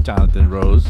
Jonathan Rose.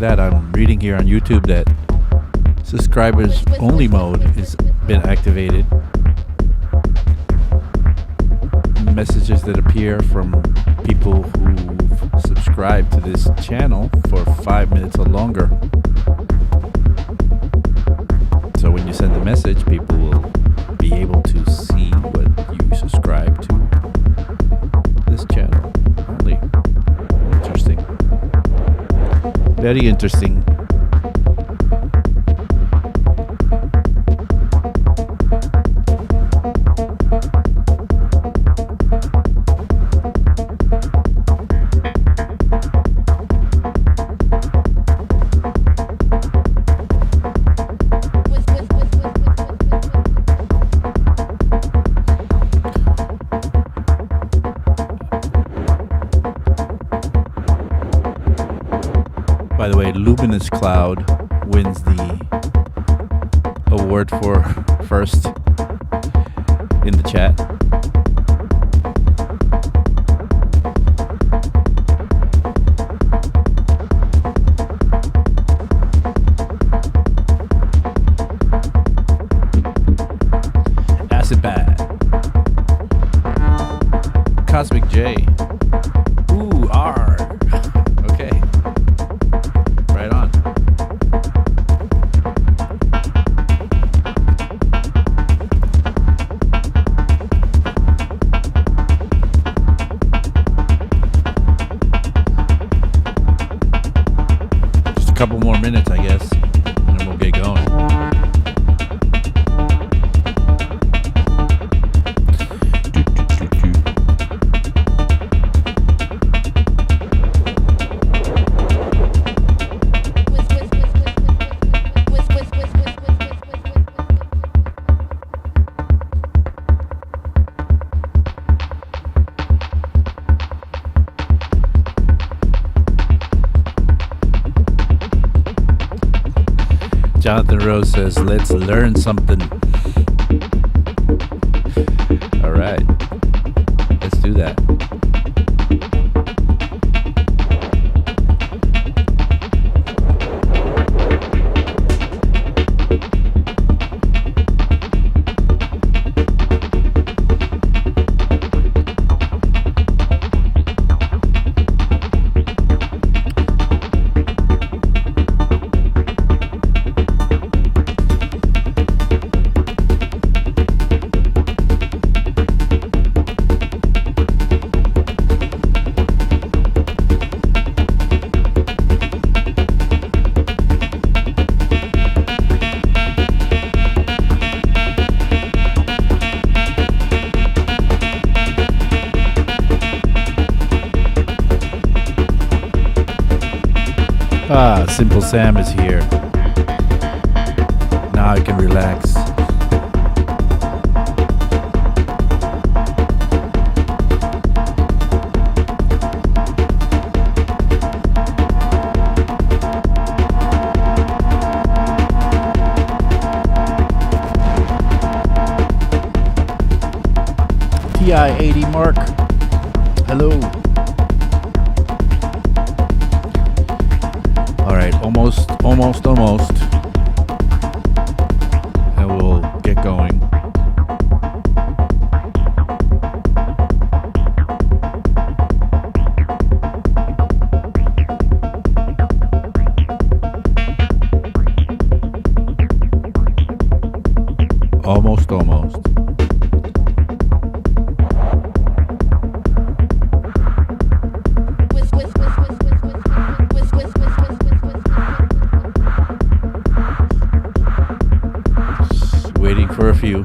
That I'm reading here on YouTube that subscribers only mode has been activated. Messages that appear from people who subscribe to this channel for 5 minutes or longer. So when you send a message, people will be able to see what you subscribe to this channel only. Interesting. Very interesting. By the way, Luminous Cloud wins the award for first in the chat. Acid Bad. Cosmic J. Ooh, R. Okay. Right on. Just a couple more minutes, I guess, and then we'll get going. Jonathan Rose says, let's learn something. All right, let's do that. Ah, Simple Sam is here. Now I can relax. TI-80 Mark. Hello. Almost. And we'll get going. Almost. Waiting for a few.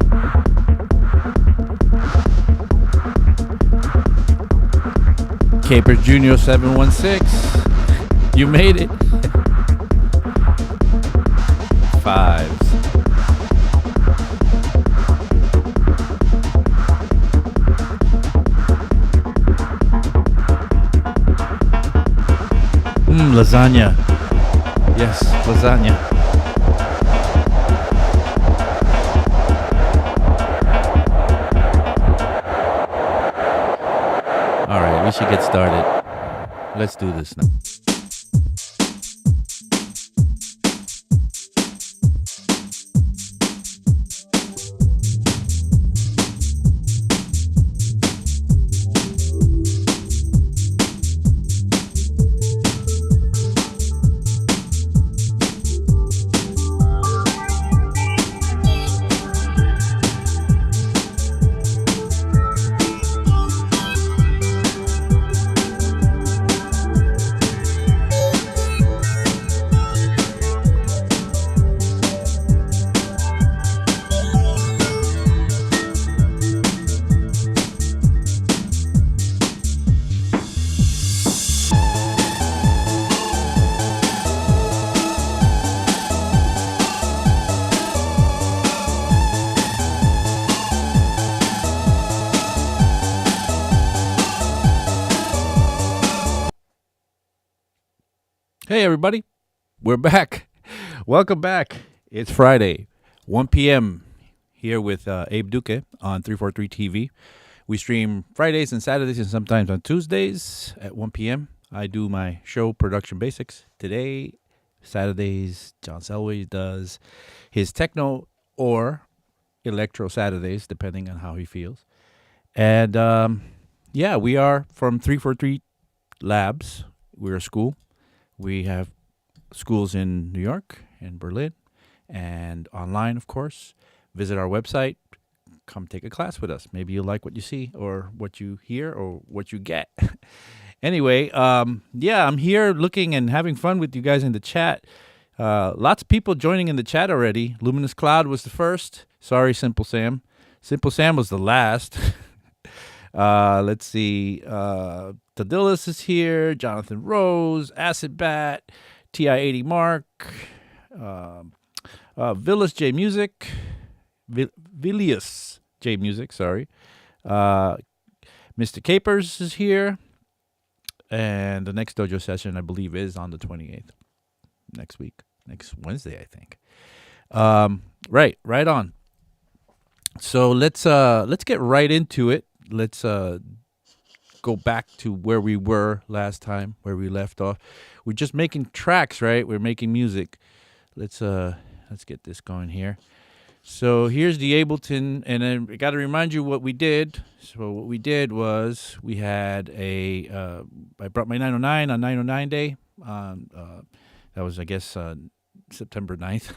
Capers Junior 716. You made it. Fives. Lasagna. Yes, lasagna. All right, we should get started. Let's do this now. Hey everybody, we're back. Welcome back. It's Friday, 1 p.m. here with Abe Duque on 343 TV. We stream Fridays and Saturdays and sometimes on Tuesdays at 1 p.m. I do my show, Production Basics. Today, Saturdays, John Selway does his techno or electro Saturdays, depending on how he feels. And yeah, we are from 343 Labs. We're a school. We have schools in New York and Berlin and online, of course. Visit our website. Come take a class with us. Maybe you'll like what you see or what you hear or what you get. Anyway, yeah, I'm here looking and having fun with you guys in the chat. Lots of people joining in the chat already. Luminous Cloud was the first. Sorry, Simple Sam. Simple Sam was the last. Let's see. Tadillis is here. Jonathan Rose, Acid Bat, TI-80 Mark, Villas J Music, Vilius J Music, sorry. Mr. Capers is here. And the next dojo session, I believe, is on the 28th. Next week. Next Wednesday, I think. Right on. So let's get right into it. Let's go back to where we were last time, where we left off. We're just making tracks, right? We're making music. Let's get this going here. So here's the Ableton, and then I got to remind you what we did. So what we did was we had I brought my 909 on 909 day. That was, I guess, September 9th.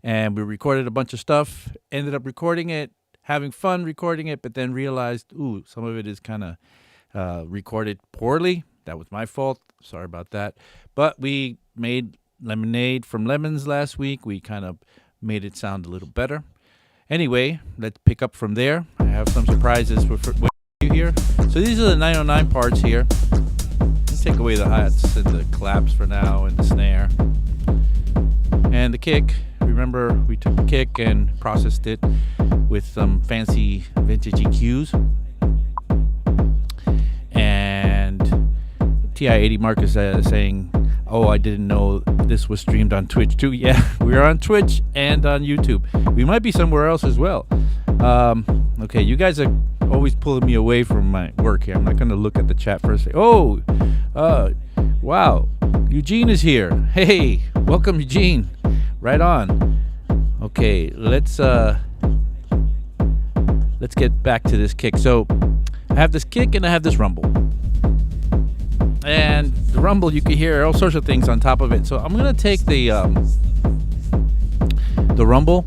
And we recorded a bunch of stuff, ended up recording it, having fun recording it, but then realized, some of it is kind of recorded poorly. That was my fault. Sorry about that. But we made lemonade from lemons last week. We kind of made it sound a little better. Anyway, let's pick up from there. I have some surprises for you here. So these are the 909 parts here. Let's take away the hi-hats and the claps for now and the snare. And the kick. Remember, we took the kick and processed it with some fancy vintage EQs. And TI-80 Mark is saying, I didn't know this was streamed on Twitch too. Yeah, we're on Twitch and on YouTube. We might be somewhere else as well. Okay, you guys are always pulling me away from my work here. I'm not going to look at the chat for a second. Wow. Eugene is here. Hey, welcome, Eugene. Right on. Okay, let's get back to this kick. So I have this kick and I have this rumble. And the rumble, you can hear all sorts of things on top of it. So I'm gonna take the rumble,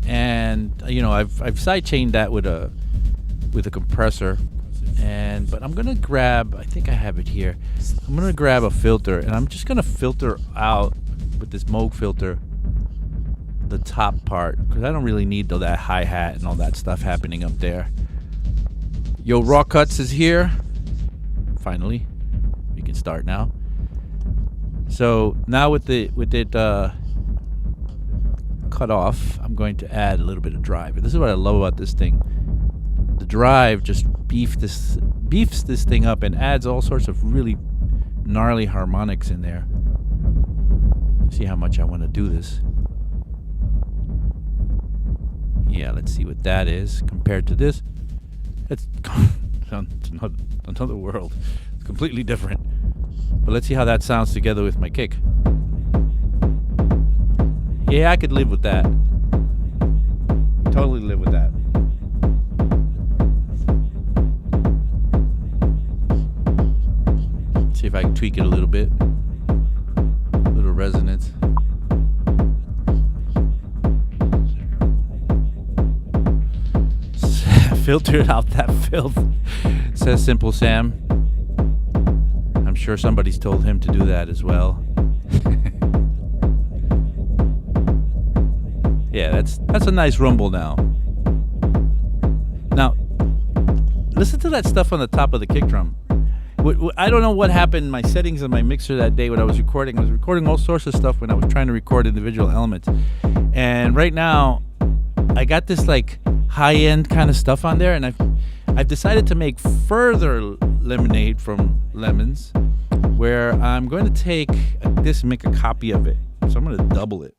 and I've sidechained that with a compressor, but I'm gonna grab. I think I have it here. I'm gonna grab a filter, and I'm just gonna filter out with this Moog filter the top part, because I don't really need that hi-hat and all that stuff happening up there. Yo, Raw Cuts is here. Finally. can start now. So now with it cut off, I'm going to add a little bit of drive. And this is what I love about this thing. The drive just beefs this thing up and adds all sorts of really gnarly harmonics in there. See how much I want to do this. Yeah, let's see what that is compared to this. It's another world. It's completely different. But let's see how that sounds together with my kick. Yeah, I could live with that. Totally live with that. See if I can tweak it a little bit. A little resonance. Filtered out that filth, says Simple Sam. I'm sure somebody's told him to do that as well. Yeah, that's a nice rumble now. Now, listen to that stuff on the top of the kick drum. I don't know what happened in my settings on my mixer that day when I was recording. I was recording all sorts of stuff when I was trying to record individual elements. And right now, I got this like high-end kind of stuff on there, and I've decided to make further lemonade from lemons, where I'm going to take this and make a copy of it. So I'm going to double it.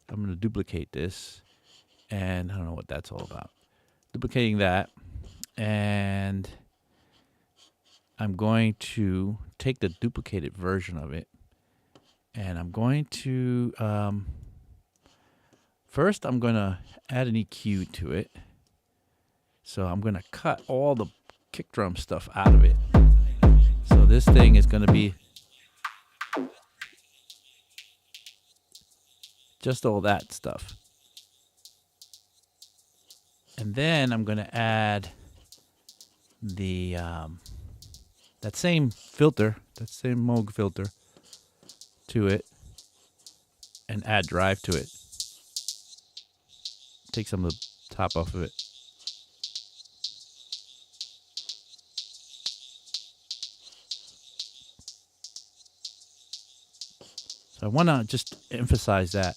I'm going to duplicate this, and I don't know what that's all about. Duplicating that, and I'm going to take the duplicated version of it, and I'm going to first I'm going to add an EQ to it. So I'm going to cut all the kick drum stuff out of it. So this thing is going to be just all that stuff. And then I'm going to add the that same filter, that same Moog filter to it, and add drive to it. Take some of the top off of it. So I want to just emphasize that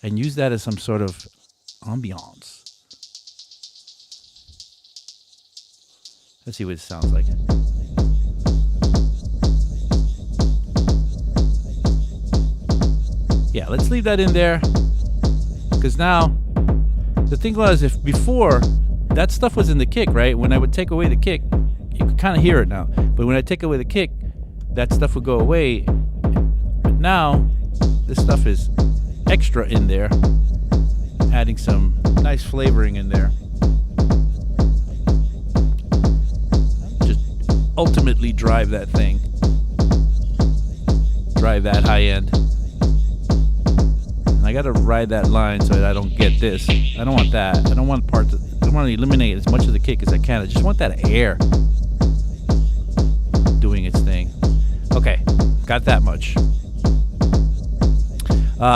and use that as some sort of ambiance. Let's see what it sounds like. Yeah, let's leave that in there, because now the thing was, if before that stuff was in the kick, right? When I would take away the kick, you could kind of hear it now. But when I take away the kick, that stuff would go away. But now this stuff is extra in there, adding some nice flavoring in there. Just ultimately drive that thing, drive that high end. And I got to ride that line so that I don't get this. I don't want that. I don't want to eliminate as much of the kick as I can. I just want that air doing its thing. Okay, got that much.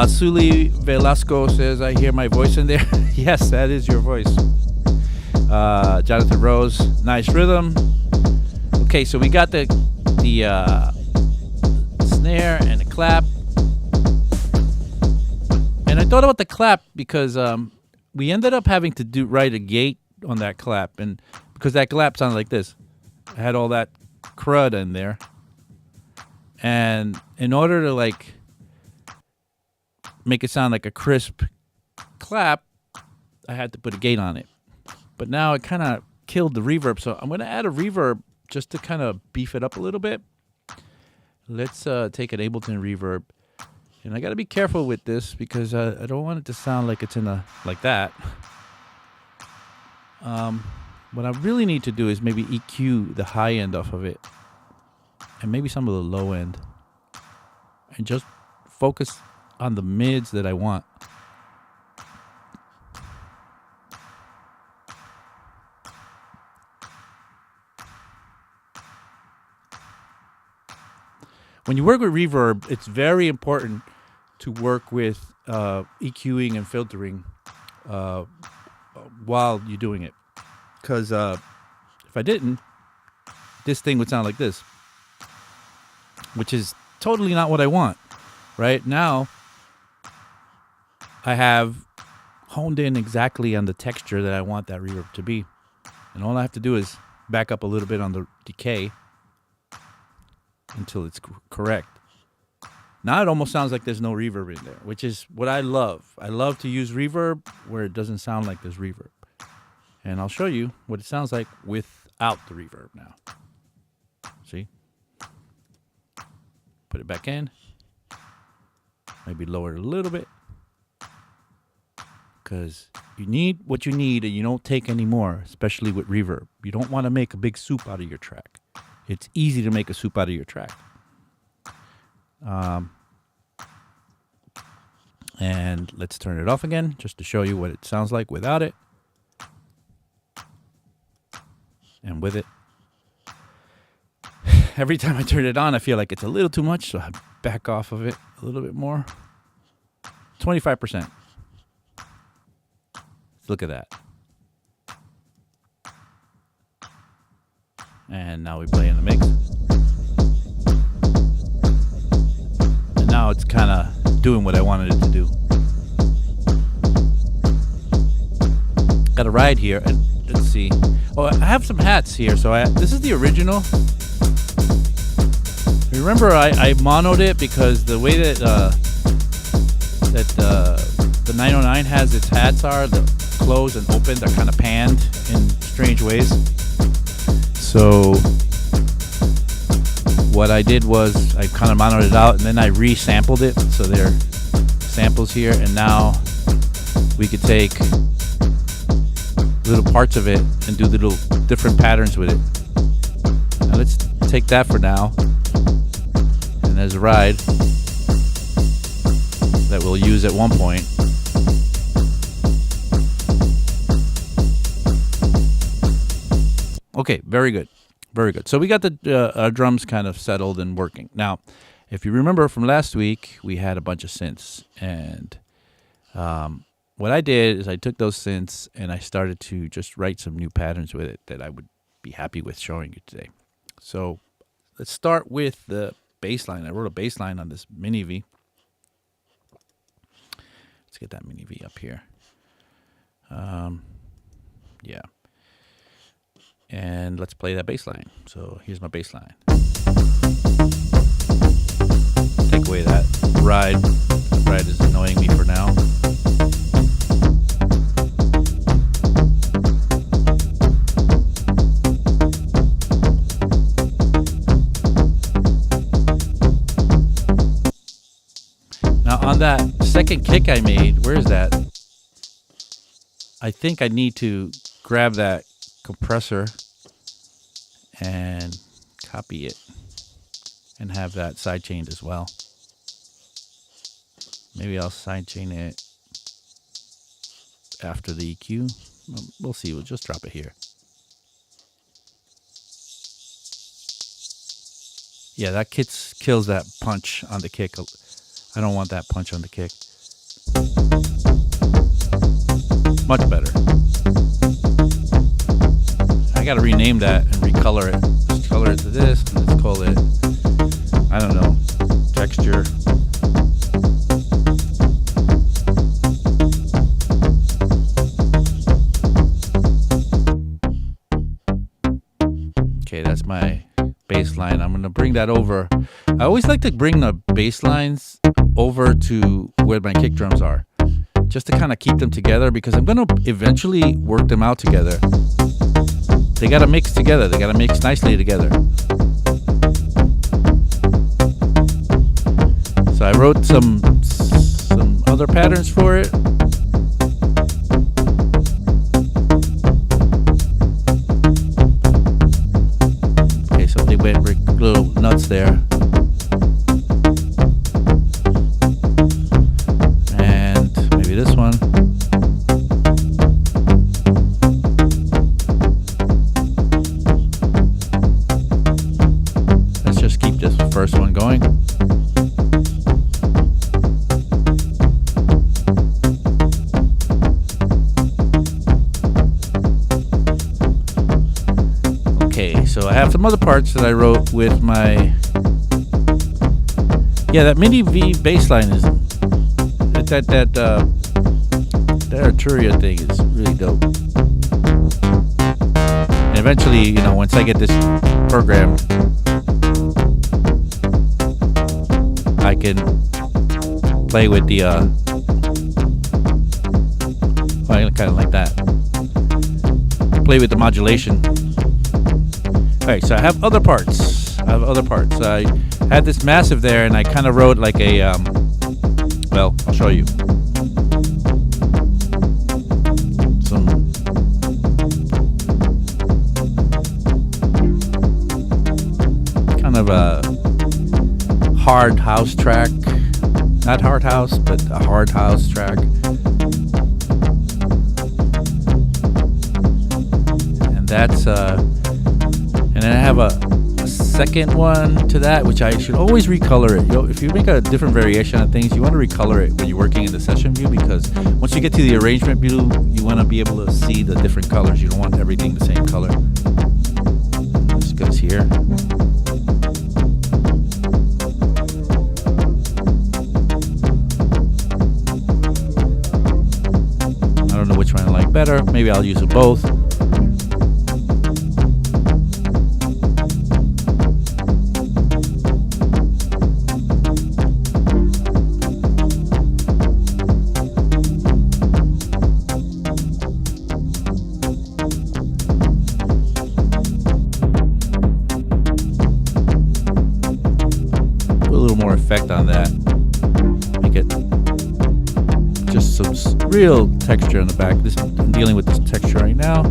Suli Velasco says, I hear my voice in there. Yes, that is your voice. Jonathan Rose, nice rhythm. Okay, so we got the snare and the clap. And I thought about the clap because we ended up having to write a gate on that clap, and because that clap sounded like this. I had all that crud in there. And in order to like make it sound like a crisp clap, I had to put a gate on it. But now it kind of killed the reverb, so I'm going to add a reverb just to kind of beef it up a little bit. Let's take an Ableton reverb. And I got to be careful with this because I don't want it to sound like it's like that. What I really need to do is maybe EQ the high end off of it, and maybe some of the low end, and just focus on the mids that I want. When you work with reverb, it's very important to work with EQing and filtering while you're doing it. Because if I didn't, this thing would sound like this. which is totally not what I want. Right now, I have honed in exactly on the texture that I want that reverb to be. And all I have to do is back up a little bit on the decay until it's correct. Now it almost sounds like there's no reverb in there, which is what I love. I love to use reverb where it doesn't sound like there's reverb. And I'll show you what it sounds like without the reverb now. See? Put it back in. Maybe lower it a little bit. Because you need what you need and you don't take any more, especially with reverb. You don't want to make a big soup out of your track. It's easy to make a soup out of your track. And let's turn it off again just to show you what it sounds like without it. And with it. Every time I turn it on, I feel like it's a little too much, so I back off of it a little bit more. 25%. Look at that. And now we play in the mix. And now it's kind of doing what I wanted it to do. Got a ride here, and let's see. Oh, I have some hats here. So this is the original. Remember, I monoed it because the way that the 909 has its hats are, the closed and opened are kind of panned in strange ways. So what I did was I kind of monoed it out and then I re-sampled it. So there are samples here, and now we could take little parts of it and do little different patterns with it. Now let's take that for now. And there's a ride that we'll use at one point. Okay, very good. Very good. So we got the drums kind of settled and working. Now, if you remember from last week, we had a bunch of synths. And what I did is I took those synths and I started to just write some new patterns with it that I would be happy with showing you today. So let's start with the bass line. I wrote a bass line on this Mini V. Let's get that Mini V up here. Yeah. And let's play that bass line. So here's my bass line. Take away that ride. The ride is annoying me for now. Now on that second kick I made, where is that? I think I need to grab that compressor and copy it and have that sidechained as well. Maybe I'll sidechain it after the EQ. We'll see. We'll just drop it here. Yeah, that kills that punch on the kick. I don't want that punch on the kick. Much better. I gotta rename that and recolor it. Just color it to this, and let's call it, I don't know, texture. Okay, that's my bass line. I'm gonna bring that over. I always like to bring the bass lines over to where my kick drums are, just to kind of keep them together, because I'm gonna eventually work them out together. They gotta mix together. They gotta mix nicely together. So I wrote some other patterns for it. Okay, so they went a little nuts there. And maybe this one. First one going. Okay, so I have some other parts that I wrote with my Yeah, that MIDI V bass line is that Arturia thing is really dope. And eventually, you know, once I get this programmed, I can play with the kind of like that. Play with the modulation. All right, so I have other parts. I had this massive there, and I kind of wrote like a well, I'll show you. Some kind of a hard house track. Not hard house, but a hard house track. And that's and then I have a second one to that, which I should always recolor it. If you make a different variation of things, you want to recolor it when you're working in the session view, because once you get to the arrangement view, you want to be able to see the different colors. You don't want everything the same color. This goes here. I don't know which one I like better. Maybe I'll use them both. Effect on that, make it just some real texture in the back. I'm dealing with this texture right now.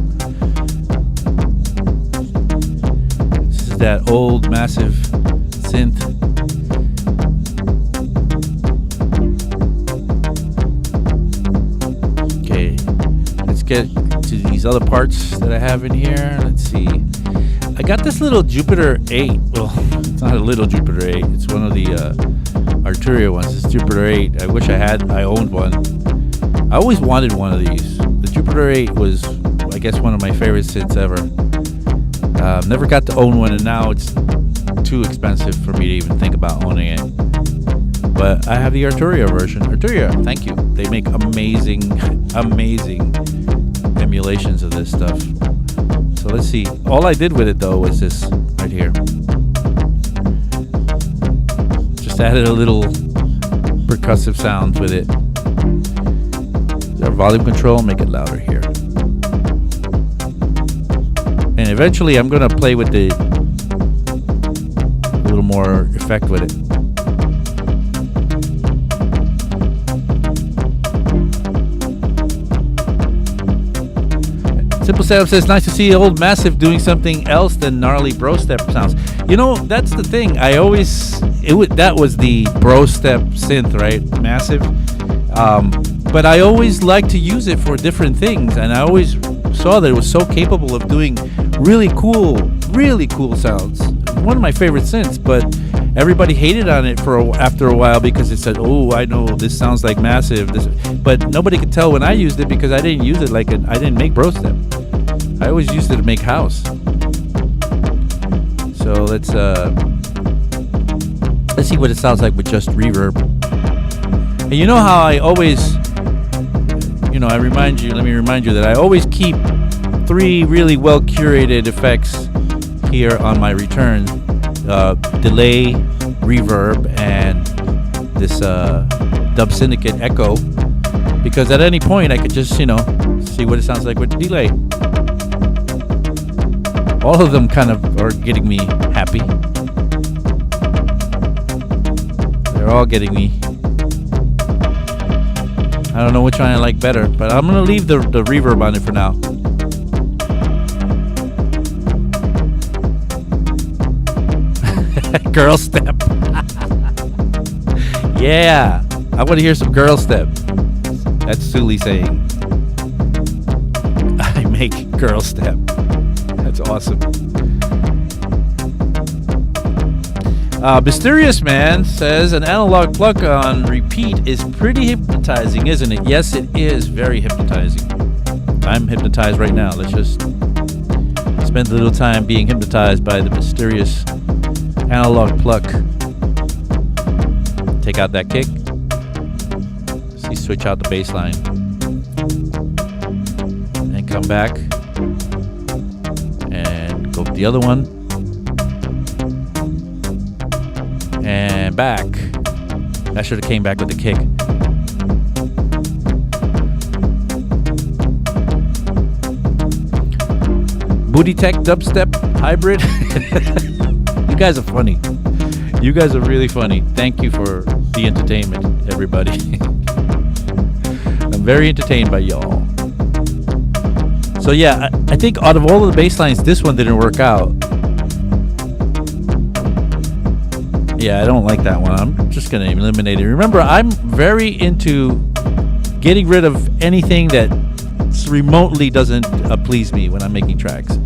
This is that old massive synth. Okay, let's get to these other parts that I have in here. Let's see. I got this little Jupiter 8. Well, it's not a little Jupiter 8. It's one of the Arturia ones. It's Jupiter 8. I wish I owned one. I always wanted one of these. The Jupiter 8 was, I guess, one of my favorite synths ever. Never got to own one, and now it's too expensive for me to even think about owning it. But I have the Arturia version. Arturia, thank you. They make amazing, amazing emulations of this stuff. So let's see. All I did with it though was this right here. Just added a little percussive sound with it. Our volume control, make it louder here. And eventually I'm gonna play with a little more effect with it. Simple Setup says, nice to see old Massive doing something else than gnarly bro step sounds. You know, that's the thing. That was the bro step synth, right? Massive. But I always like to use it for different things, and I always saw that it was so capable of doing really cool sounds. One of my favorite synths, but everybody hated on it after a while because it said, "Oh, I know this sounds like Massive." But nobody could tell when I used it because I didn't use it I didn't make bro step. I always used it to make house. So let's see what it sounds like with just reverb. And you know how I always, let me remind you that I always keep 3 really well curated effects here on my return: delay, reverb, and this Dub Syndicate echo, because at any point I could just see what it sounds like with the delay. All of them kind of are getting me happy. They're all getting me. I don't know which one I like better, but I'm gonna leave the reverb on it for now. Girl step. Yeah, I want to hear some girl step. That's Sully saying, I make girl step. That's awesome. Mysterious Man says, an analog plug on repeat is pretty hypnotizing, isn't it? Yes, it is very hypnotizing. I'm hypnotized right now. Let's just spend a little time being hypnotized by the mysterious analog pluck. take out that kick. See, switch out the bass line. And come back. And go to the other one. And back. That should have came back with the kick. Booty Tech Dubstep Hybrid. You guys are funny. You guys are really funny. Thank you for the entertainment, everybody. I'm very entertained by y'all. So yeah, I think out of all of the bass lines, this one didn't work out. Yeah, I don't like that one. I'm just going to eliminate it. Remember, I'm very into getting rid of anything that remotely doesn't please me when I'm making tracks.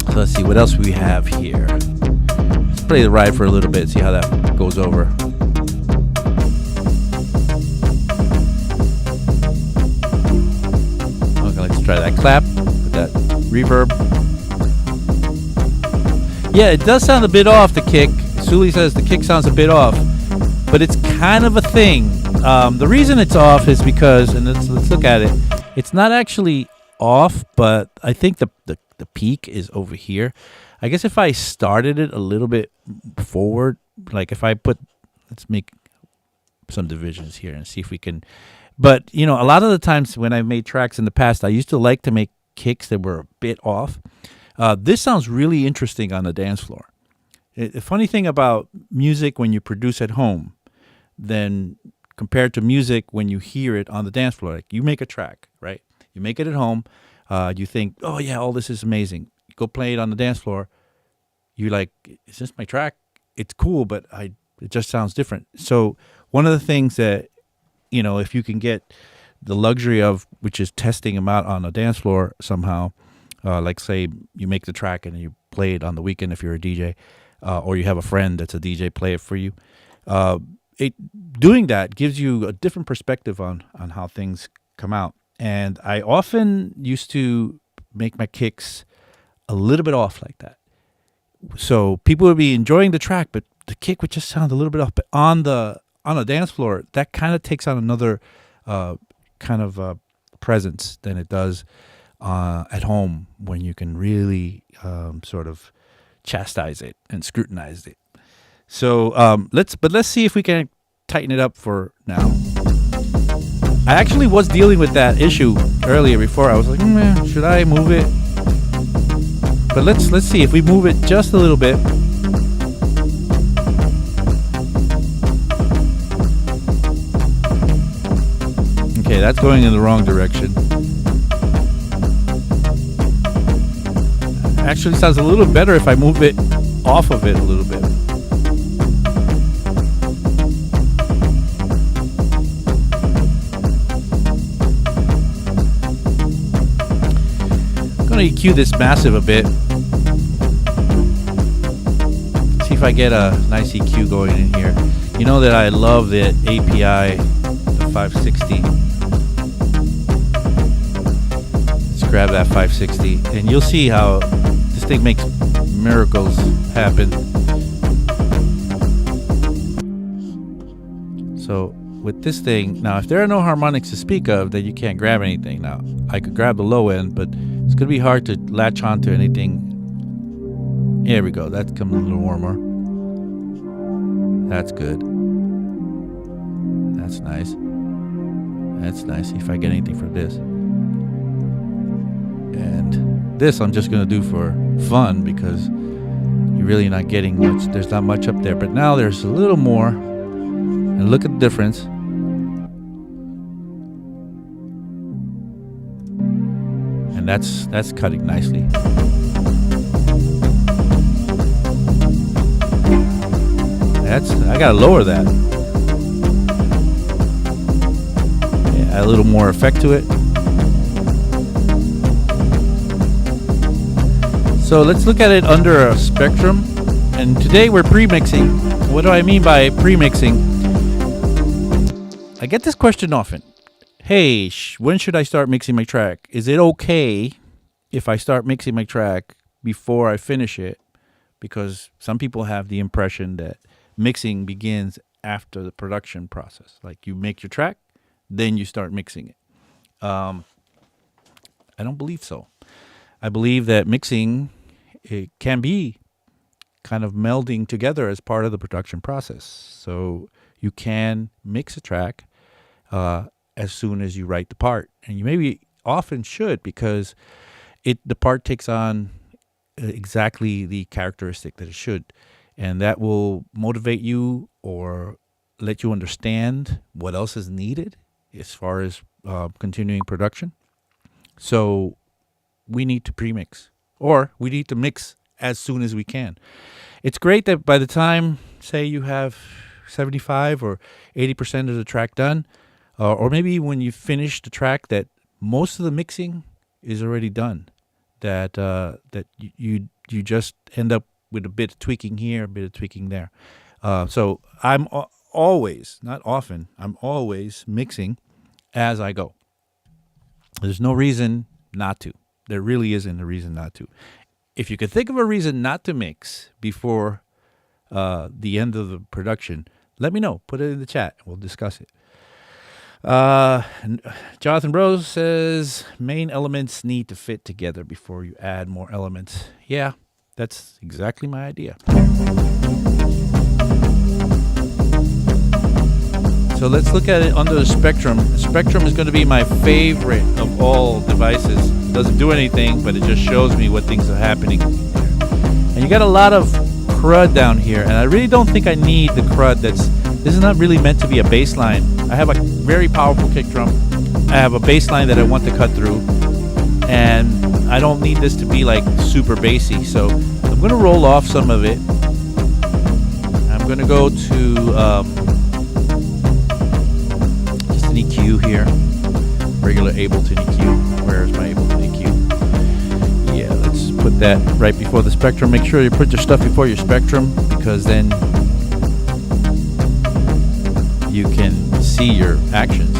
So let's see what else we have here. Let's play the ride for a little bit, see how that goes over. Okay, let's try that clap with that reverb. Yeah, it does sound a bit off, the kick. Suli says the kick sounds a bit off, but it's kind of a thing. The reason it's off is because, and let's look at it, it's not actually off, but I think the peak is over here. I guess if I started it a little bit forward, like if I put, let's make some divisions here and see if we can, but you know, a lot of the times when I made tracks in the past, I used to like to make kicks that were a bit off. This sounds really interesting on the dance floor. The funny thing about music when you produce at home, then compared to music when you hear it on the dance floor, like you make a track, right? You make it at home. You think, oh yeah, all this is amazing. You go play it on the dance floor. You're like, is this my track? It's cool, but it just sounds different. So one of the things that, you know, if you can get the luxury of, which is testing them out on a dance floor somehow, like say you make the track and you play it on the weekend if you're a DJ, or you have a friend that's a DJ play it for you. Doing that gives you a different perspective on how things come out. And I often used to make my kicks a little bit off like that. So people would be enjoying the track, but the kick would just sound a little bit off. But on a dance floor, that kind of takes on another kind of presence than it does at home when you can really sort of chastise it and scrutinize it. So let's see if we can tighten it up for now. I actually was dealing with that issue earlier before. I was like, should I move it? But let's see if we move it just a little bit. Okay, that's going in the wrong direction. Actually sounds a little better if I move it off of it a little bit. I'm going to EQ this massive a bit. See if I get a nice EQ going in here. You know that I love the API, the 560. Let's grab that 560 and you'll see how this thing makes miracles happen. So with this thing, now if there are no harmonics to speak of, then you can't grab anything. Now I could grab the low end, but it's going to be hard to latch onto anything. Here we go. That's coming a little warmer. That's good. That's nice. That's nice. See if I get anything for this. And this I'm just going to do for fun because you're really not getting much. There's not much up there. But now there's a little more. And look at the difference. And that's cutting nicely. I gotta lower that. Yeah, add a little more effect to it. So let's look at it under a spectrum. And today we're pre-mixing. What do I mean by pre-mixing? I get this question often. Hey, when should I start mixing my track? Is it okay if I start mixing my track before I finish it? because some people have the impression that mixing begins after the production process. Like you make your track, then you start mixing it. I don't believe so. I believe that mixing, it can be kind of melding together as part of the production process. So you can mix a track as soon as you write the part, and you maybe often should, because the part takes on exactly the characteristic that it should, and that will motivate you or let you understand what else is needed as far as continuing production. So we need to pre-mix, or we need to mix as soon as we can. It's great that by the time, say, you have 75 or 80% of the track done, or maybe when you finish the track, that most of the mixing is already done. That you just end up with a bit of tweaking here, a bit of tweaking there. So I'm always, not often, I'm always mixing as I go. There's no reason not to. There really isn't a reason not to. If you could think of a reason not to mix before the end of the production, let me know. Put it in the chat. We'll discuss it. Jonathan Rose says main elements need to fit together before you add more elements. Yeah, that's exactly my idea. So let's look at it under the Spectrum. Spectrum is going to be my favorite of all devices. It doesn't do anything, but it just shows me what things are happening. And you got a lot of crud down here, and I really don't think I need the crud. This is not really meant to be a bass line. I have a very powerful kick drum. I have a bass line that I want to cut through, and I don't need this to be like super bassy. So I'm going to roll off some of it. I'm going to go to just an EQ here, regular Ableton EQ. Where's my Ableton EQ? Yeah, let's put that right before the Spectrum. Make sure you put your stuff before your Spectrum, because then you can see your actions.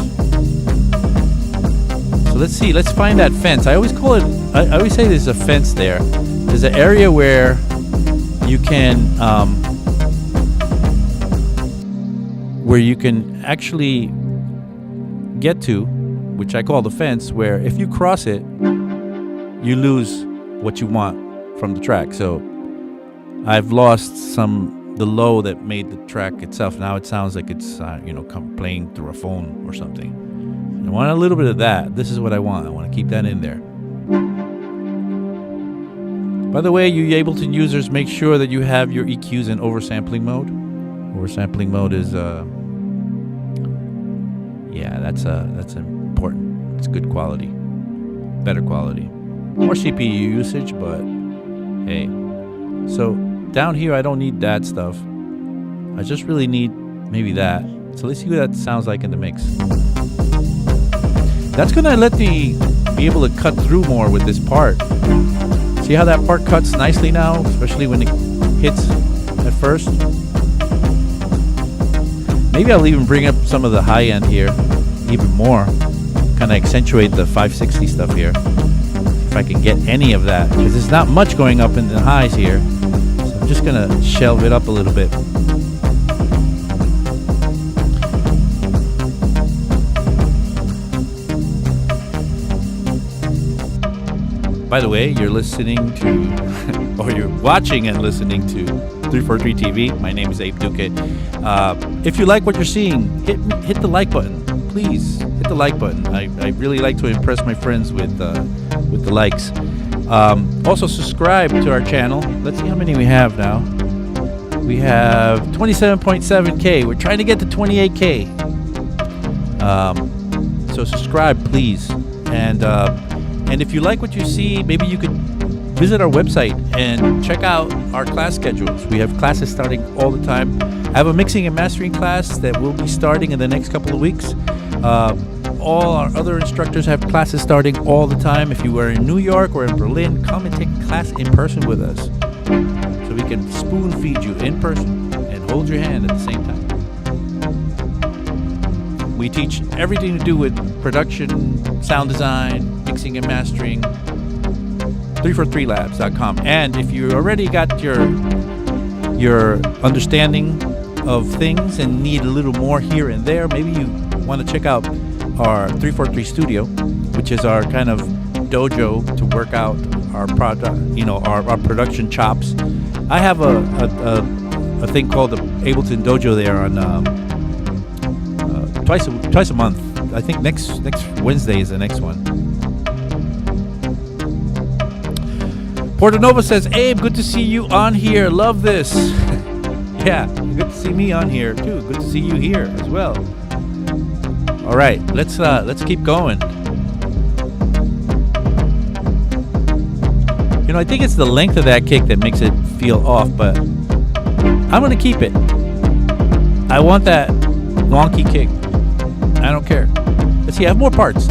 So let's see. Let's find that fence. I always call it. I always say there's a fence there. There's an area where you can actually get to, which I call the fence, where if you cross it, you lose what you want from the track. So I've lost the low that made the track itself. Now it sounds like it's playing through a phone or something. And I want a little bit of that. This is what I want. I want to keep that in there. By the way, you Ableton users, make sure that you have your EQs in oversampling mode. Oversampling mode is that's important. It's good quality, better quality, more CPU usage, but hey. So down here, I don't need that stuff. I just really need maybe that. So let's see what that sounds like in the mix. That's gonna let me be able to cut through more with this part. See how that part cuts nicely now, especially when it hits at first. Maybe I'll even bring up some of the high end here, even more. Kind of accentuate the 560 stuff here. If I can get any of that, because there's not much going up in the highs here. So I'm just gonna shelve it up a little bit. By the way, you're listening to, or you're watching and listening to 343 TV. My name is Abe Duque. If you like what you're seeing, hit the like button. Please hit the like button. I really like to impress my friends with the likes. Also subscribe to our channel. Let's see how many we have now. We have 27.7K. We're trying to get to 28K. So subscribe, please. And if you like what you see, maybe you could visit our website and check out our class schedules. We have classes starting all the time. I have a mixing and mastering class that will be starting in the next couple of weeks. All our other instructors have classes starting all the time. If you were in New York or in Berlin, come and take a class in person with us, so we can spoon feed you in person and hold your hand at the same time. We teach everything to do with production, sound design, mixing and mastering. 343labs.com. And if you already got your your understanding of things and need a little more here and there, maybe you want to check out our 343 Studio, which is our kind of dojo to work out our product, our production chops. I have a thing called the Ableton Dojo there on twice a month. I think next Wednesday is the next one. Porto Nova says, Abe, good to see you on here. Love this. Yeah, good to see me on here too. Good to see you here as well. All right, let's keep going. I think it's the length of that kick that makes it feel off, but I'm gonna keep it. I want that wonky kick. I don't care. Let's see, I have more parts.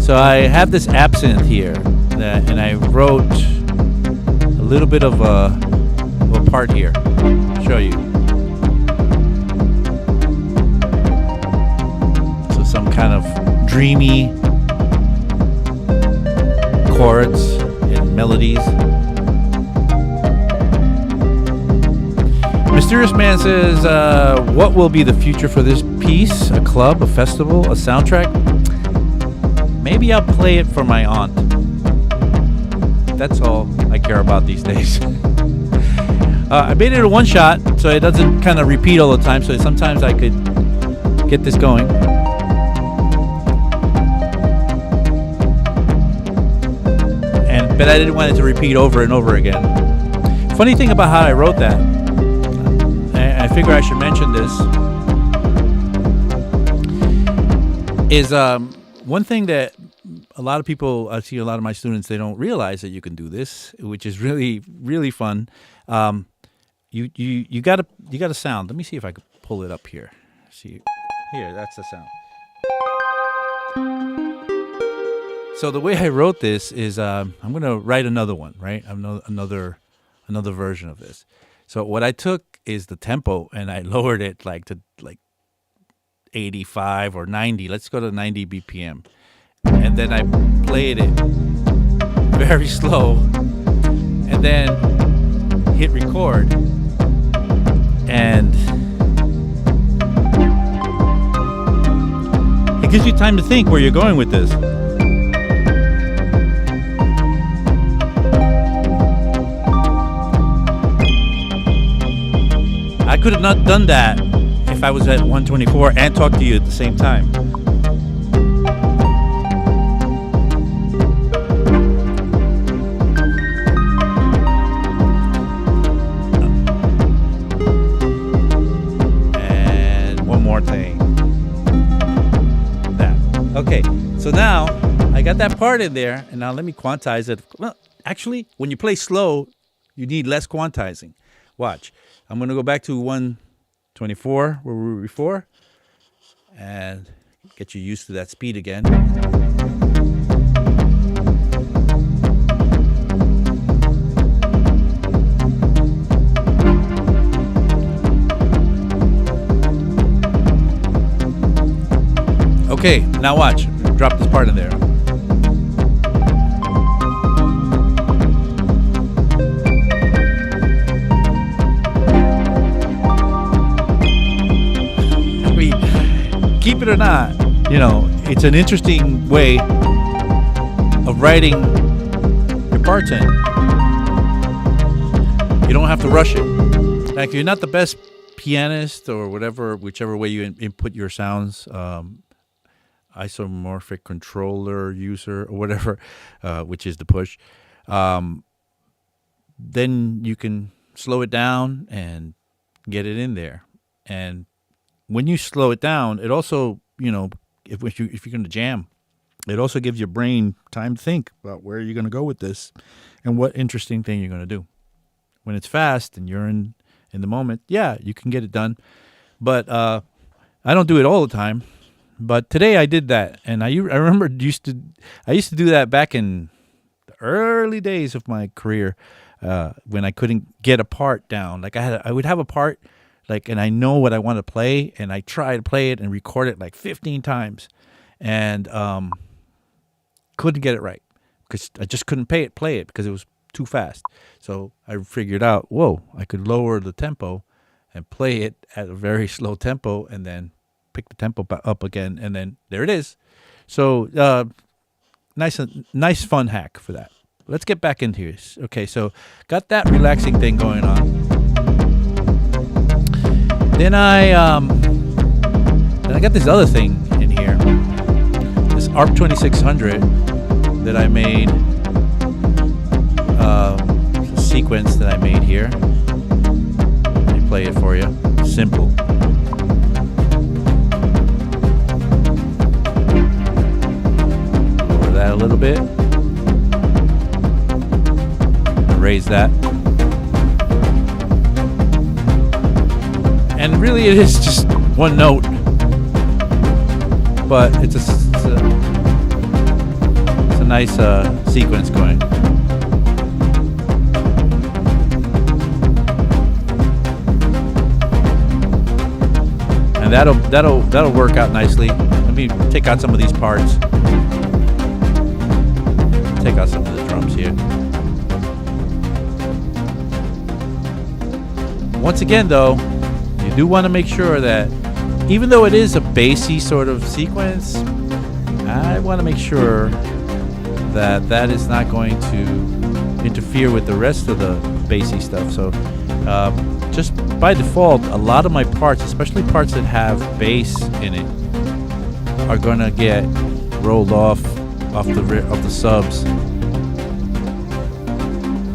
So I have this absinthe here, and I wrote a little bit of a part here. I'll show you. So some kind of dreamy chords and melodies. Mysterious Man says, what will be the future for this piece? A club, a festival, a soundtrack? Maybe I'll play it for my aunt. That's all I care about these days. I made it a one shot, so it doesn't kind of repeat all the time, so sometimes I could get this going. But I didn't want it to repeat over and over again. Funny thing about how I wrote that, I figure I should mention this, is one thing that a lot of people, I see a lot of my students, they don't realize that you can do this, which is really, really fun. You got a sound. Let me see if I can pull it up here. See, here, that's the sound. So the way I wrote this is I'm going to write another one, right? Another version of this. So what I took is the tempo and I lowered it to 85 or 90. Let's go to 90 BPM. And then I played it very slow and then hit record. And it gives you time to think where you're going with this. I could have not done that if I was at 124 and talked to you at the same time. And one more thing. That. Okay, so now I got that part in there, and now let me quantize it. Well, actually, when you play slow, you need less quantizing. Watch. I'm going to go back to 124 where we were before and get you used to that speed again. Okay, now watch. Drop this part in there. Keep it or not, it's an interesting way of writing your parts in. You don't have to rush it. Like, if you're not the best pianist or whichever way you input your sounds, isomorphic controller user or whatever, which is the push, then you can slow it down and get it in there. And when you slow it down, it also, if you're going to jam, it also gives your brain time to think about where you're going to go with this and what interesting thing you're going to do. When it's fast and you're in the moment, yeah, you can get it done. But I don't do it all the time. But today I did that, and I remember I used to do that back in the early days of my career when I couldn't get a part down. Like I would have a part. And I know what I want to play, and I try to play it and record it 15 times, and couldn't get it right because I just couldn't play it because it was too fast. So I figured out, whoa, I could lower the tempo and play it at a very slow tempo, and then pick the tempo up again, and then there it is. So nice fun hack for that. Let's get back into here. Okay, so got that relaxing thing going on. Then I got this other thing in here, this ARP 2600 that I made, a sequence that I made here. Let me play it for you. Simple. Lower that a little bit. Raise that. And really it is just one note, but it's a nice sequence going. And that'll work out nicely. Let me take out some of these parts. Take out some of the drums here. Once again though, you do want to make sure that even though it is a bassy sort of sequence, I want to make sure that that is not going to interfere with the rest of the bassy stuff. So just by default, a lot of my parts, especially parts that have bass in it, are going to get rolled off the subs.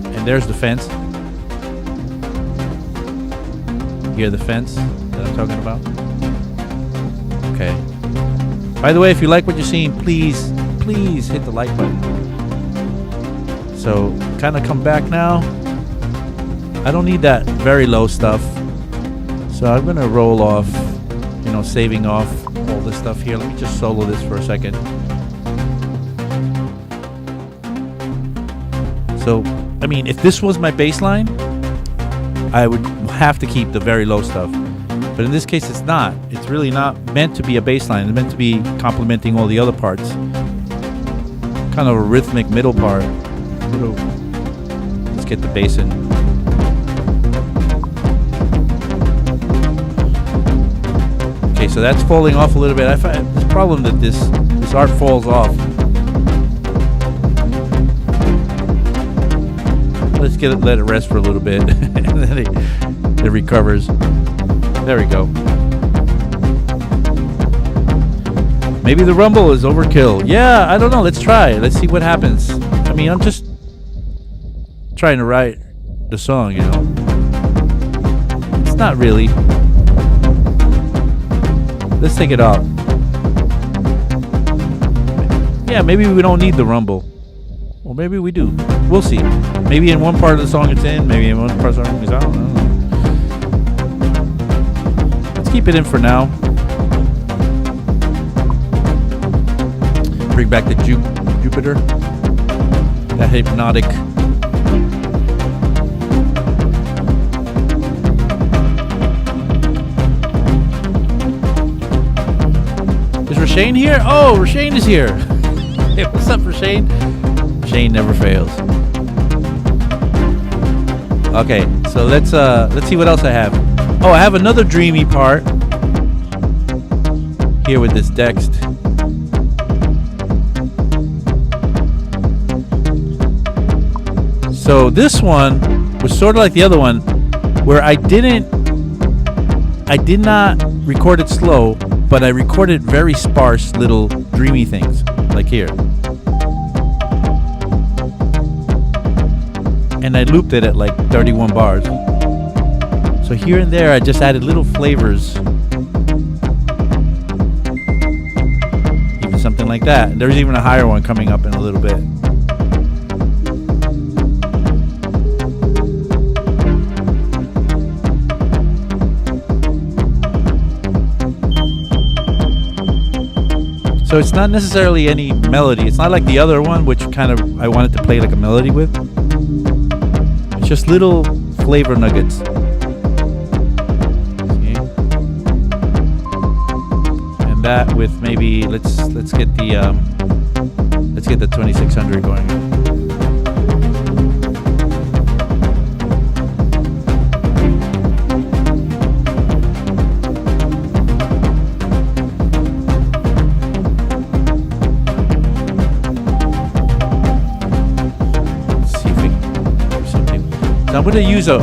And there's the fence. Hear the fence that I'm talking about? Okay. By the way, if you like what you're seeing, please hit the like button. So, kind of come back now. I don't need that very low stuff. So I'm gonna roll off, saving off all this stuff here. Let me just solo this for a second. So, I mean, if this was my bass line, I would have to keep the very low stuff. But in this case, it's not. It's really not meant to be a bass line. It's meant to be complementing all the other parts. Kind of a rhythmic middle part. Let's get the bass in. Okay, so that's falling off a little bit. I find this problem that this art falls off. Let's let it rest for a little bit, and then it recovers. There we go. Maybe the rumble is overkill. Yeah, I don't know. Let's try. Let's see what happens. I mean, I'm just trying to write the song, It's not really. Let's take it out. Yeah, maybe we don't need the rumble. Well, maybe we do. We'll see. Maybe in one part of the song it's in, maybe in one part of the song it's out. I don't know. Let's keep it in for now. Bring back the Jupiter. That hypnotic. Is Rashane here? Oh, Rashane is here. Hey, what's up, Rashane? Rashane never fails. Okay, so let's see what else I have. Oh, I have another dreamy part here with this Dext. So this one was sort of like the other one, where I did not record it slow, but I recorded very sparse little dreamy things, like here. And I looped it at like 31 bars. So here and there I just added little flavors. Even something like that. And there's even a higher one coming up in a little bit. So it's not necessarily any melody. It's not like the other one, which kind of I wanted to play like a melody with. It's just little flavor nuggets. See? And that with maybe let's get the 2600 going. going to use a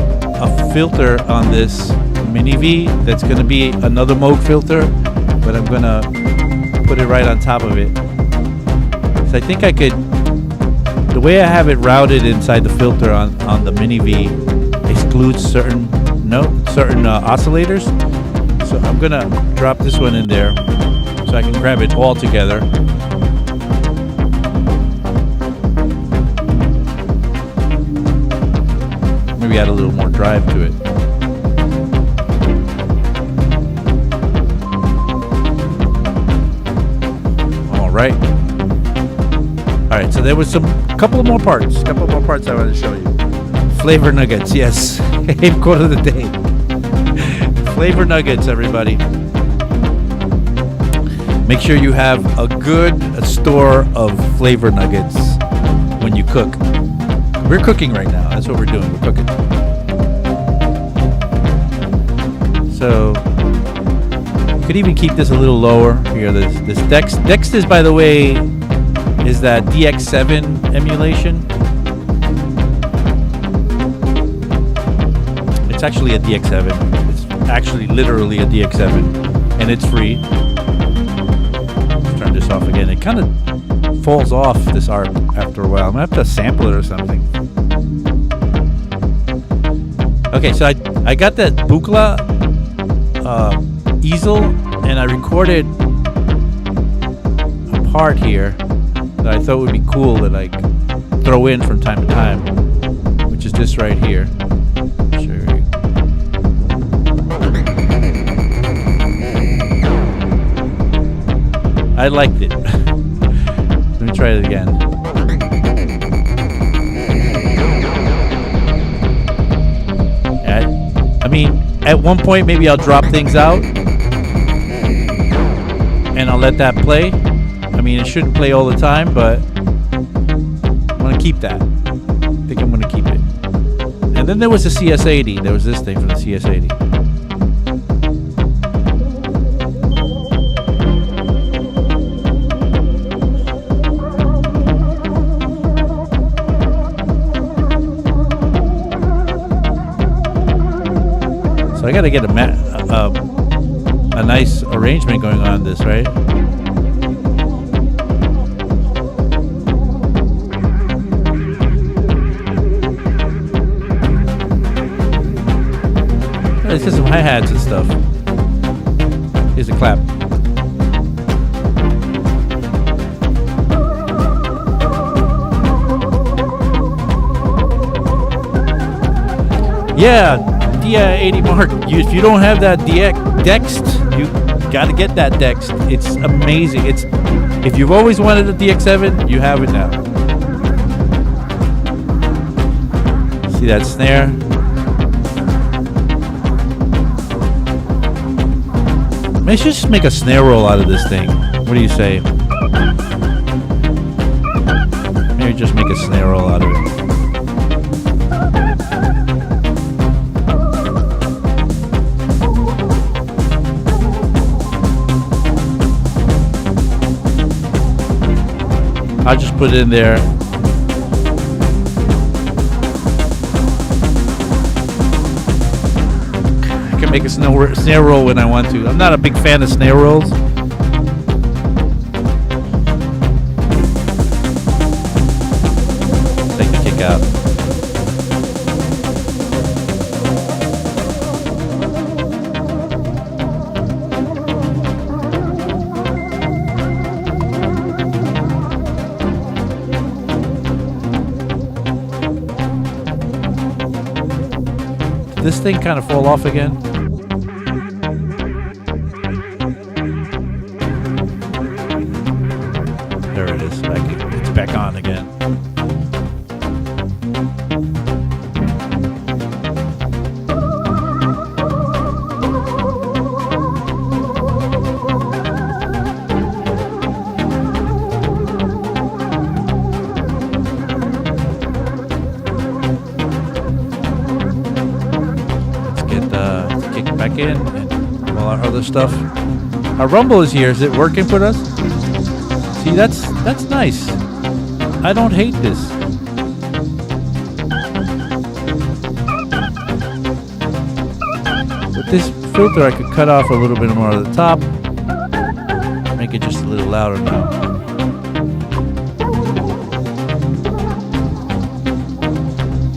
filter on this Mini V that's going to be another Moog filter, but I'm going to put it right on top of it. So I think I could, the way I have it routed inside the filter on the Mini V excludes certain oscillators. So I'm going to drop this one in there so I can grab it all together. Maybe add a little more drive to it. All right, so there was a couple more parts I wanted to show you. Flavor nuggets, yes. Quote of the day. Flavor nuggets, everybody. Make sure you have a good store of flavor nuggets when you cook. We're cooking right now. That's what we're doing. We're cooking. So you could even keep this a little lower. Here, this Dex is, by the way, is that DX7 emulation. It's actually a DX7. It's actually literally a DX7, and it's free. Let's turn this off again. It kind of falls off this art after a while. I'm gonna have to sample it or something. Okay, so I got that Buchla easel, and I recorded a part here that I thought would be cool to like throw in from time to time, which is this right here. Sure. I liked it. Let me try it again. I mean, at one point maybe I'll drop things out and I'll let that play. I mean, it shouldn't play all the time, but I'm gonna keep that. I think I'm gonna keep it. And then there was the CS80. There was this thing from the CS80. So I gotta get a nice arrangement going on this, right? Let's get some hi-hats and stuff. Here's a clap. Yeah. Yeah, 80 mark. If you don't have that Dext, you got to get that Dext. It's amazing. If you've always wanted a DX7, you have it now. See that snare? Maybe just make a snare roll out of this thing. What do you say? Maybe just make a snare roll out of it. I'll just put it in there. I can make a snare roll when I want to. I'm not a big fan of snare rolls. Take the kick out. This thing kind of fall off again. There it is. It's back on again. Back in and all our other stuff. Our Rumble is here. Is it working for us? See, that's nice. I don't hate this. With this filter, I could cut off a little bit more of the top. Make it just a little louder now.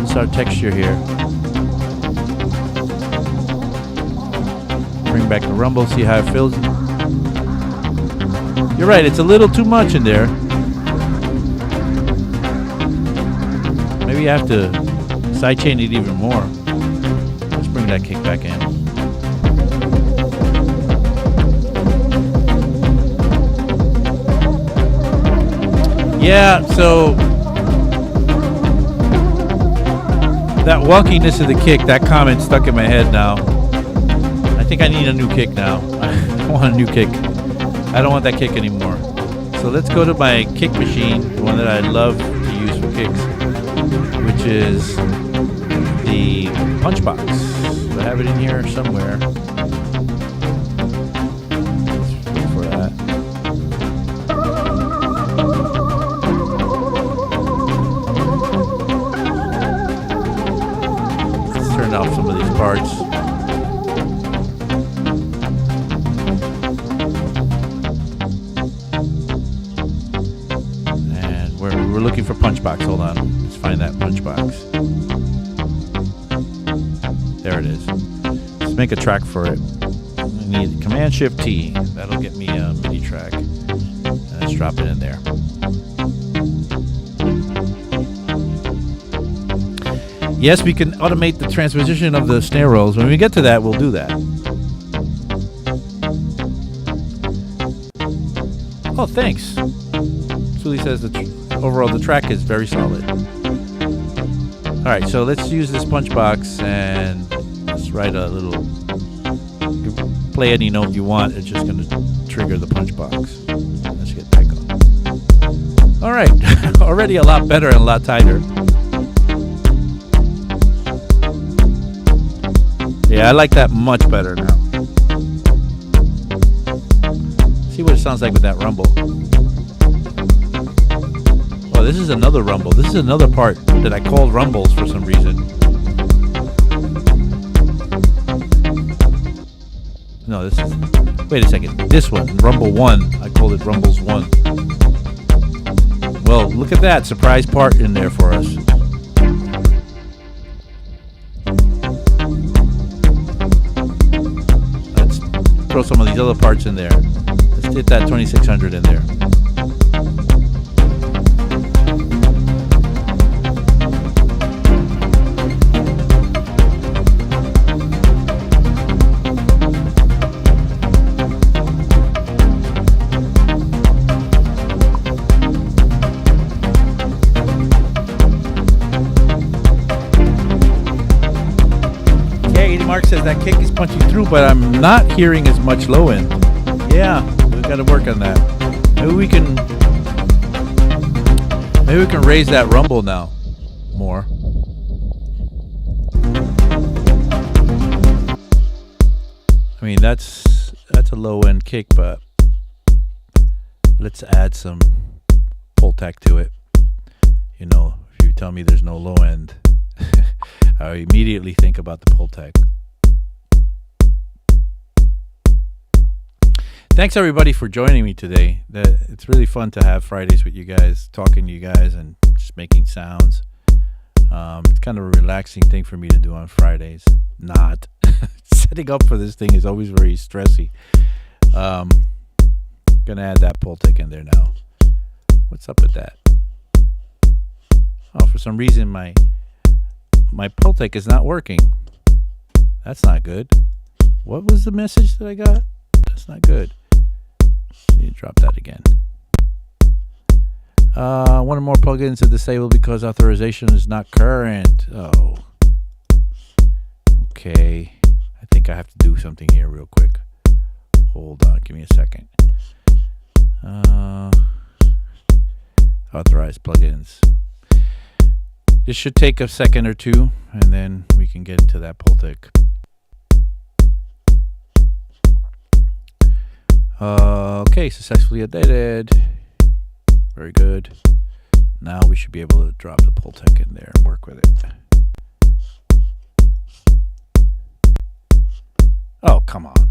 It's our texture here. Bring back the rumble, see how it feels. You're right, it's a little too much in there. Maybe you have to sidechain it even more. Let's bring that kick back in. Yeah, so that wonkiness of the kick, that comment stuck in my head now. I think I need a new kick now. I want a new kick. I don't want that kick anymore. So let's go to my kick machine, the one that I love to use for kicks, which is the punch box. I have it in here somewhere. Let's look for that. Let's turn off some of these parts. We're looking for punch box. Hold on. Let's find that punch box. There it is. Let's make a track for it. I need Command-Shift-T. That'll get me a MIDI track. And let's drop it in there. Yes, we can automate the transposition of the snare rolls. When we get to that, we'll do that. Oh, thanks. Suli says overall the track is very solid. Alright, so let's use this punch box and let's write a little. You play any note you want, it's just going to trigger the punch box. Let's get back on. Alright, already a lot better and a lot tighter. Yeah, I like that much better now. See what it sounds like with that rumble. Oh, this is another rumble. This is another part that I called rumbles for some reason. No, this is... Wait a second. This one, Rumble 1. I called it Rumbles 1. Well, look at that. Surprise part in there for us. Let's throw some of these other parts in there. Let's hit that 2600 in there. Mark says that kick is punching through, but I'm not hearing as much low end. Yeah, we've got to work on that. Maybe we can raise that rumble now more. I mean, that's a low end kick, but let's add some pull tack to it. You know, if you tell me there's no low end, I immediately think about the pull tack. Thanks everybody for joining me today. It's really fun to have Fridays with you guys, talking to you guys and just making sounds. It's kind of a relaxing thing for me to do on Fridays. Not. Setting up for this thing is always very stressy. Gonna add that pull tick in there now. What's up with that? Oh, for some reason my pull tick is not working. That's not good. What was the message that I got? That's not good. You drop that again. One or more plugins are disabled because authorization is not current. Oh. Okay. I think I have to do something here real quick. Hold on. Give me a second. Authorized plugins. This should take a second or two, and then we can get into that pull tick. Okay, successfully updated. Very good. Now we should be able to drop the pull tick in there and work with it. Oh, come on.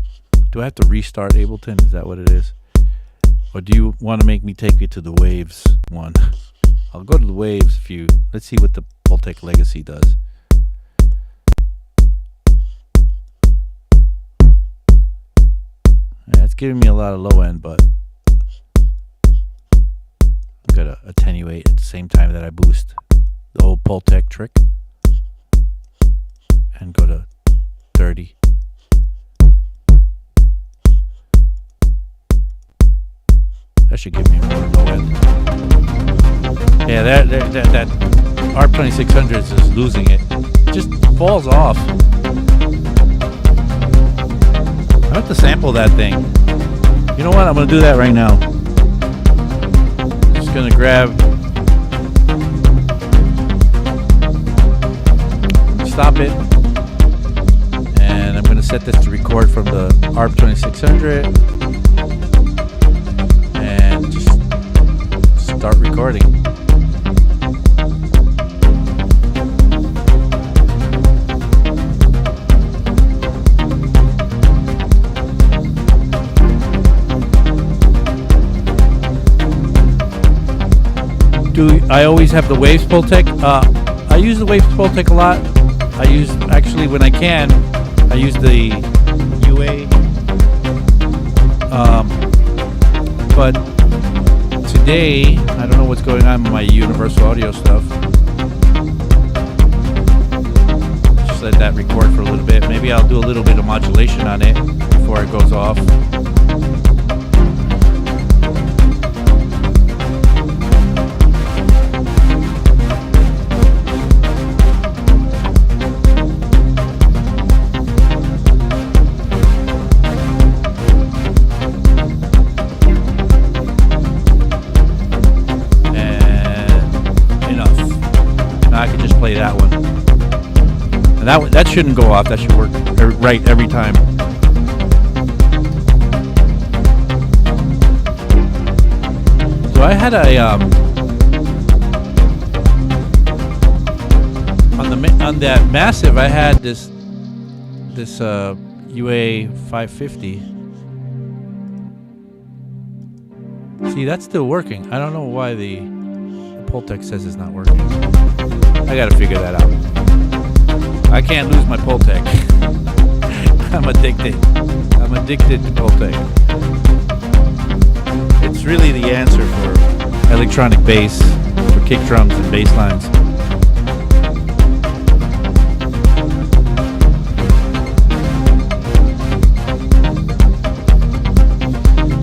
Do I have to restart Ableton? Is that what it is? Or do you want to make me take you to the Waves one? I'll go to the Waves if you... Let's see what the Pultec Legacy does. Yeah, it's giving me a lot of low end, but I'm going to attenuate at the same time that I boost the old Pultec trick. And go to 30. That should give me more low end. Yeah, that ARP 2600 is losing it. It just falls off. I have to sample that thing. You know what? I'm going to do that right now. Just going to grab... Stop it. And I'm going to set this to record from the ARP 2600. And just start recording. Do I always have the Waves Pultec? I use the Waves Pultec a lot. I use, actually, when I can, I use the UA. But today, I don't know what's going on with my Universal Audio stuff. Just let that record for a little bit. Maybe I'll do a little bit of modulation on it before it goes off. Play that one, and that shouldn't go off. That should work right every time. So I had a on that massive. I had this UA 550. See, that's still working. I don't know why the Pultec says it's not working. I gotta figure that out. I can't lose my Pultec. I'm addicted. I'm addicted to Pultec. It's really the answer for electronic bass, for kick drums and bass lines.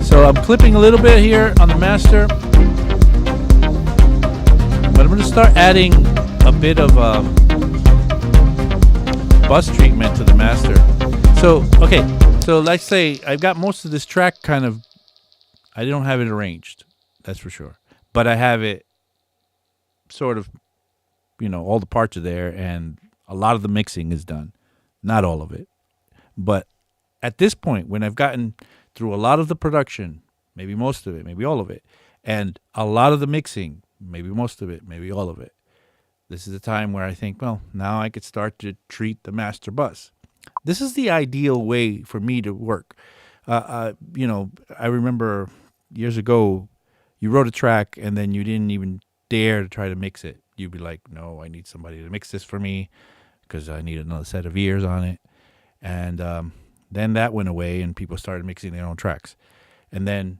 So I'm clipping a little bit here on the master, but I'm going to start adding a bit of bus treatment to the master. So, okay, so let's say I've got most of this track kind of, I don't have it arranged, that's for sure. But I have it sort of, you know, all the parts are there and a lot of the mixing is done. Not all of it. But at this point, when I've gotten through a lot of the production, maybe most of it, maybe all of it, and a lot of the mixing, maybe most of it, maybe all of it, this is the time where I think, well, now I could start to treat the master bus. This is the ideal way for me to work. You know, I remember years ago, you wrote a track and then you didn't even dare to try to mix it. You'd be like, no, I need somebody to mix this for me because I need another set of ears on it. And then that went away and people started mixing their own tracks. And then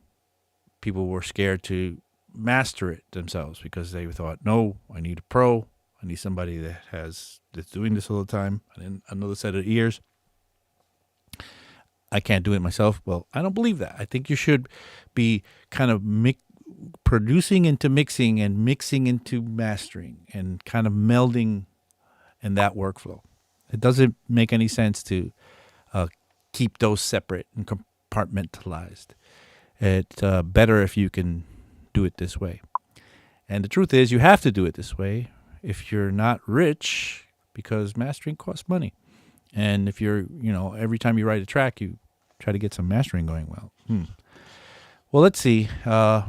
people were scared to master it themselves because they thought, no, I need a pro. I need somebody that's doing this all the time. And another set of ears. I can't do it myself. Well, I don't believe that. I think you should be kind of producing into mixing and mixing into mastering and kind of melding in that workflow. It doesn't make any sense to keep those separate and compartmentalized. It's better if you can do it this way. And the truth is, you have to do it this way if you're not rich, because mastering costs money. And if you're, you know, every time you write a track, you try to get some mastering going well. Well, let's see.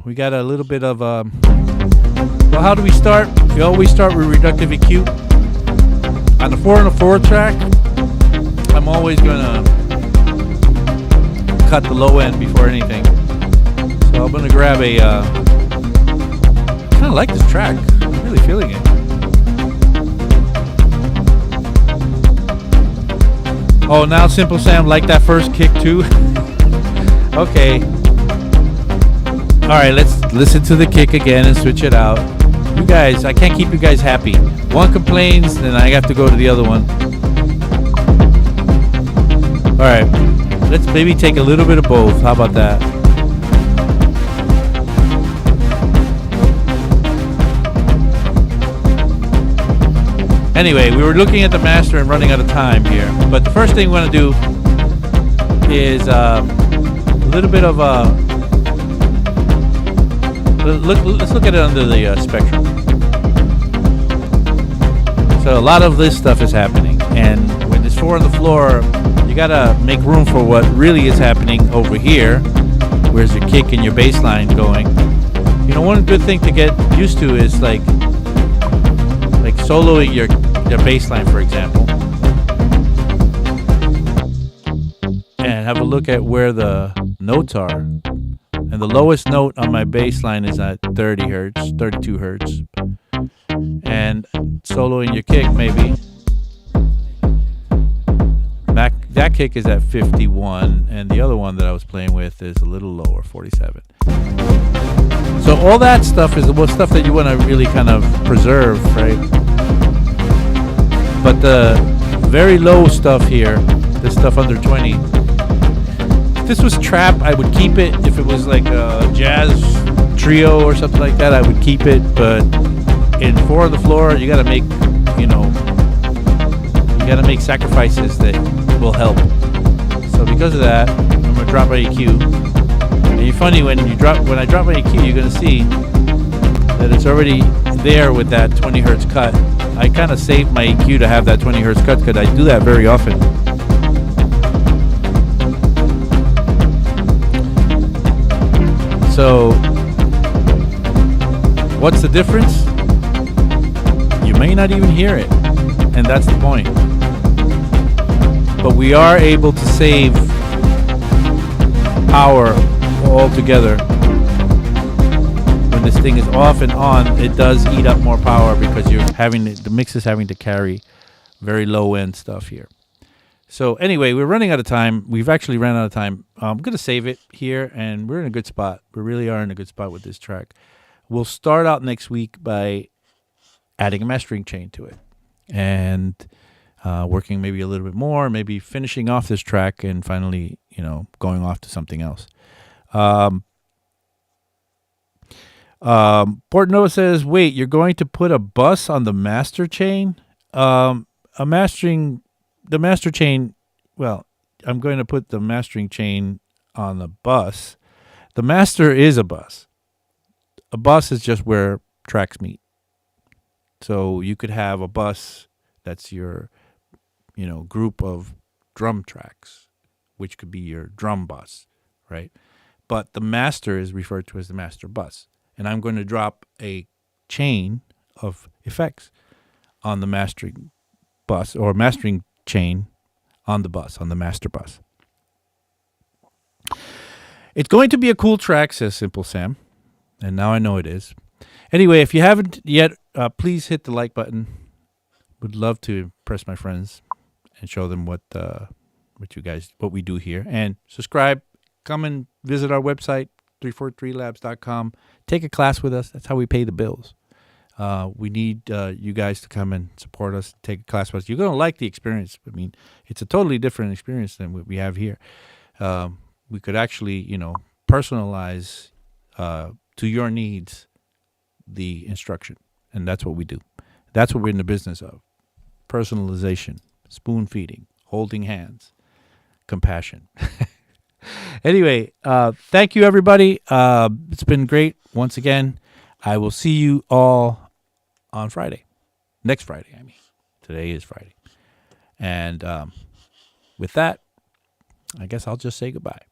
We got a little bit of, well, how do we start? We always start with reductive EQ. On the 4 and the 4 track, I'm always going to cut the low end before anything. So I'm gonna grab a. Kind of like this track. I'm really feeling it. Oh, now Simple Sam like that first kick too. Okay. All right, let's listen to the kick again and switch it out. You guys, I can't keep you guys happy. One complains, then I have to go to the other one. All right, let's maybe take a little bit of both. How about that? Anyway, we were looking at the master and running out of time here. But the first thing we want to do is a little bit of a... Let's look at it under the spectrum. So a lot of this stuff is happening. And when there's 4 on the floor, you got to make room for what really is happening over here. Where's your kick and your bass line going? You know, one good thing to get used to is like soloing your bass line, for example, and have a look at where the notes are. And the lowest note on my bass line is at 30 hertz, 32 hertz. And soloing your kick, maybe that kick is at 51, and the other one that I was playing with is a little lower, 47. So all that stuff is the stuff that you want to really kind of preserve, right? But the very low stuff here, this stuff under 20, if this was trap, I would keep it. If it was like a jazz trio or something like that, I would keep it. But in 4 on the floor, you got to make, you got to make sacrifices that will help. So because of that, I'm gonna drop my EQ. And it's funny when I drop my EQ, you're gonna see that it's already there with that 20 hertz cut. I kind of saved my EQ to have that 20 hertz cut because I do that very often. So, what's the difference? You may not even hear it, and that's the point. But we are able to save power altogether. When this thing is off and on, it does eat up more power because you're having the mix is having to carry very low end stuff here. So anyway, we're running out of time. We've actually ran out of time. I'm going to save it here, and we're in a good spot. We really are in a good spot with this track. We'll start out next week by adding a mastering chain to it and working maybe a little bit more, maybe finishing off this track and finally, going off to something else. Portnovo says, wait, you're going to put a bus on the master chain? The master chain, well, I'm going to put the mastering chain on the bus. The master is a bus. A bus is just where tracks meet. So you could have a bus that's your, group of drum tracks, which could be your drum bus, right? But the master is referred to as the master bus. And I'm going to drop a chain of effects on the mastering bus, or mastering chain on the bus, on the master bus. It's going to be a cool track, says Simple Sam. And now I know it is. Anyway, if you haven't yet, please hit the like button. Would love to impress my friends and show them what we do here. And subscribe. Come and visit our website, 343labs.com. Take a class with us. That's how we pay the bills. We need you guys to come and support us, take a class with us. You're going to like the experience. I mean, it's a totally different experience than what we have here. We could actually, personalize to your needs the instruction. And that's what we do. That's what we're in the business of. Personalization, spoon feeding, holding hands, compassion. Anyway, thank you, everybody. It's been great. Once again, I will see you all on Friday. Next Friday, I mean. Today is Friday. And with that, I guess I'll just say goodbye.